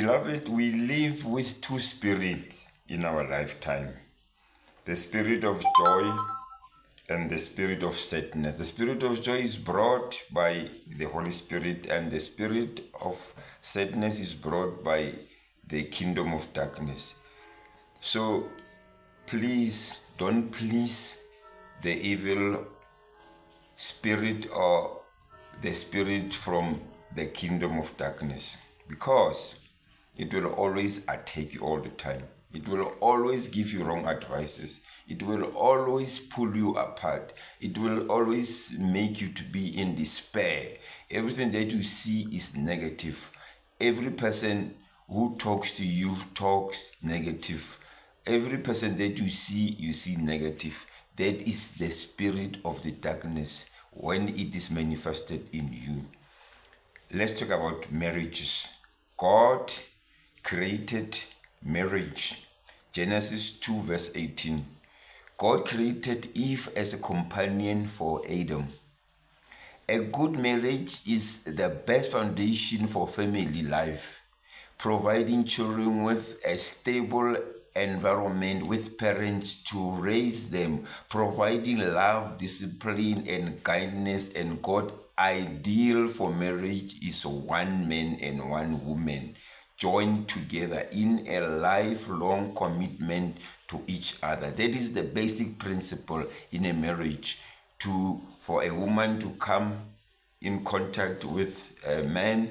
Beloved, we live with two spirits in our lifetime, the spirit of joy and the spirit of sadness. The spirit of joy is brought by the Holy Spirit, and the spirit of sadness is brought by the kingdom of darkness. So please don't please the evil spirit or the spirit from the kingdom of darkness, because it will always attack you all the time. It will always give you wrong advices. It will always pull you apart. It will always make you to be in despair. Everything that you see is negative. Every person who talks to you talks negative. Every person that you see negative. That is the spirit of the darkness when it is manifested in you. Let's talk about marriages. God created marriage. Genesis 2 verse 18. God created Eve as a companion for Adam. A good marriage is the best foundation for family life, providing children with a stable environment with parents to raise them, providing love, discipline, and kindness. And God's ideal for marriage is one man and one woman joined together in a lifelong commitment to each other. That is the basic principle in a marriage, for a woman to come in contact with a man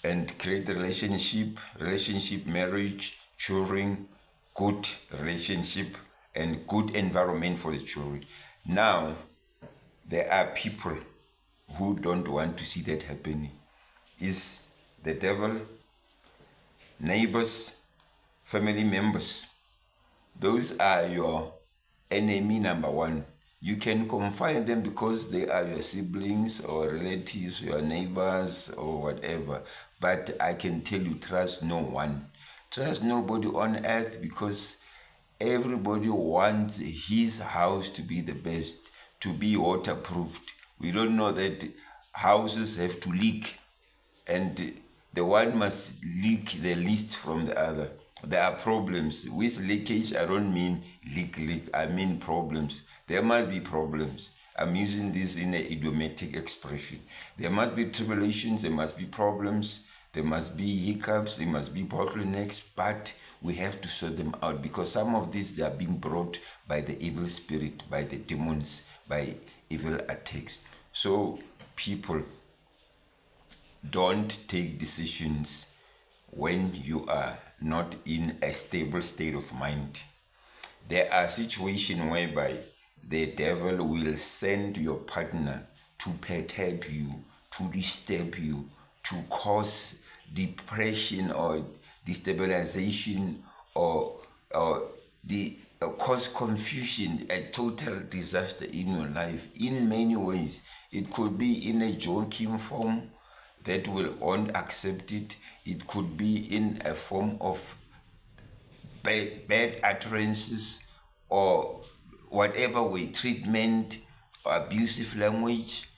and create a relationship, marriage, children, good relationship, and good environment for the children. Now, there are people who don't want to see that happening. Is the devil, neighbors, family members. Those are your enemy number one. You can confide them because they are your siblings or relatives, your neighbors or whatever. But I can tell you, trust no one. Trust nobody on earth, because everybody wants his house to be the best, to be waterproofed. We don't know that houses have to leak, and the one must leak the least from the other. There are problems. With leakage, I don't mean leak, I mean problems. There must be problems. I'm using this in an idiomatic expression. There must be tribulations, there must be problems, there must be hiccups, there must be bottlenecks, but we have to sort them out, because some of these, they are being brought by the evil spirit, by the demons, by evil attacks. So people, don't take decisions when you are not in a stable state of mind. There are situations whereby the devil will send your partner to perturb you, to disturb you, to cause depression or destabilization, or cause confusion, a total disaster in your life in many ways. It could be in a joking form that will not accept it. It could be in a form of bad utterances, or whatever way, treatment, or abusive language.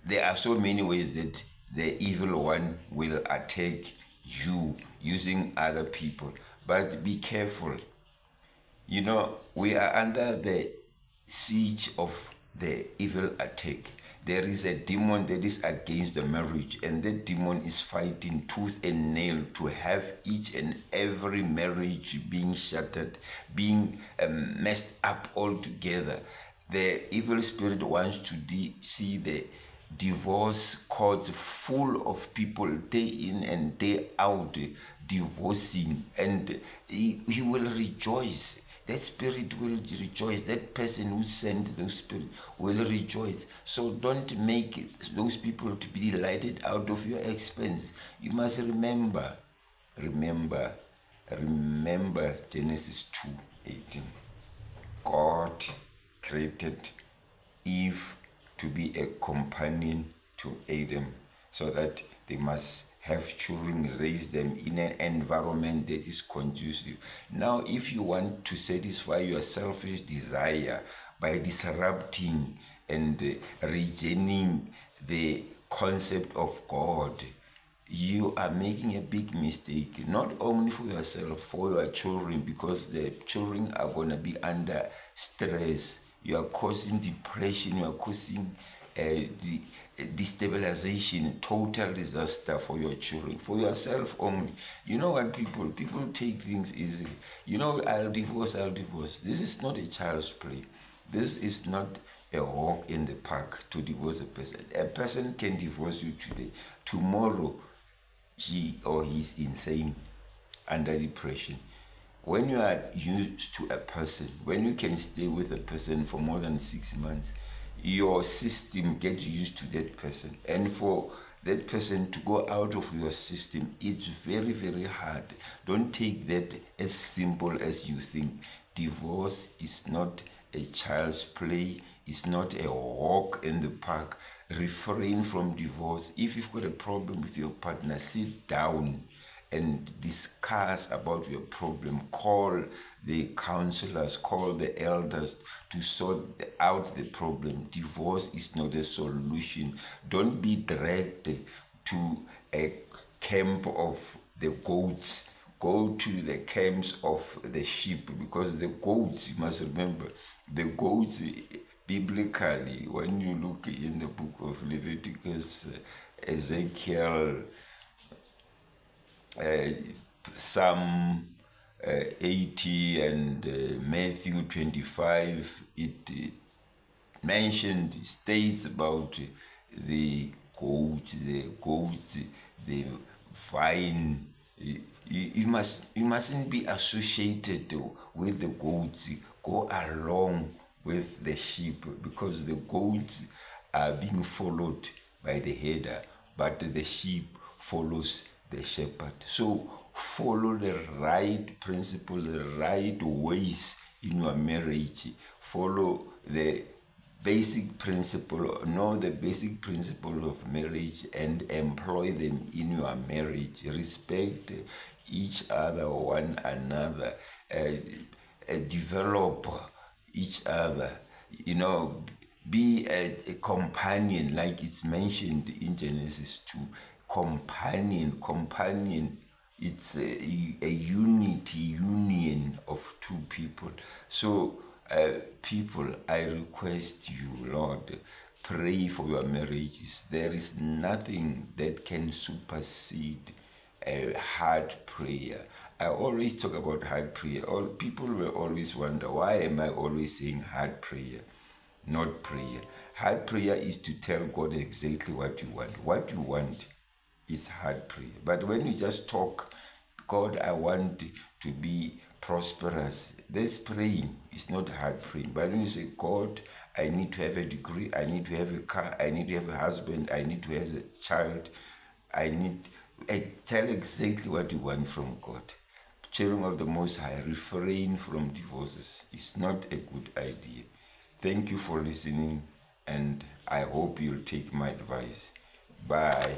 There are so many ways that the evil one will attack you using other people. But be careful. You know, we are under the siege of the evil attack. There is a demon that is against the marriage, and that demon is fighting tooth and nail to have each and every marriage being shattered, being messed up altogether. The evil spirit wants to see the divorce courts full of people day in and day out divorcing, and he will rejoice. That spirit will rejoice. That person who sent those spirits will rejoice. So don't make those people to be delighted out of your expense. You must remember Genesis 2:18. God created Eve to be a companion to Adam, so that they must have children, raise them in an environment that is conducive. Now, if you want to satisfy your selfish desire by disrupting and rejecting the concept of God, you are making a big mistake, not only for yourself, for your children, because the children are going to be under stress. You are causing depression, you are causing destabilization, total disaster for your children, for yourself only. You know what, people take things easily. You know, I'll divorce. This is not a child's play. This is not a walk in the park to divorce a person. A person can divorce you today. Tomorrow, he or he's insane, under depression. When you are used to a person, when you can stay with a person for more than 6 months, your system gets used to that person. And for that person to go out of your system, it's very, very hard. Don't take that as simple as you think. Divorce is not a child's play, it's not a walk in the park. Refrain from divorce. If you've got a problem with your partner, sit down and discuss about your problem. Call the counselors, call the elders to sort out the problem. Divorce is not a solution. Don't be dragged to a camp of the goats. Go to the camps of the sheep, because the goats, you must remember, the goats, biblically, when you look in the book of Leviticus, Ezekiel, Psalm 80 and Matthew 25, it mentioned, states about the goats, the vine. You mustn't be associated with the goats. Go along with the sheep, because the goats are being followed by the header, but the sheep follows the shepherd. So follow the right principle, the right ways in your marriage. Follow the basic principle, know the basic principle of marriage and employ them in your marriage. Respect each other, one another, develop each other, be a companion, like it's mentioned in Genesis 2. Companion, it's a union of two people. So people, I request you, Lord, pray for your marriages. There is nothing that can supersede a hard prayer. I always talk about hard prayer. All people will always wonder, why am I always saying hard prayer, not prayer? Hard prayer is to tell God exactly what you want. What you want is hard prayer. But when you just talk, God, I want to be prosperous, this praying is not hard praying. But when you say, God, I need to have a degree, I need to have a car, I need to have a husband, I need to have a child, I tell exactly what you want from God. Children of the Most High, refrain from divorces. It's not a good idea. Thank you for listening, and I hope you'll take my advice. Bye.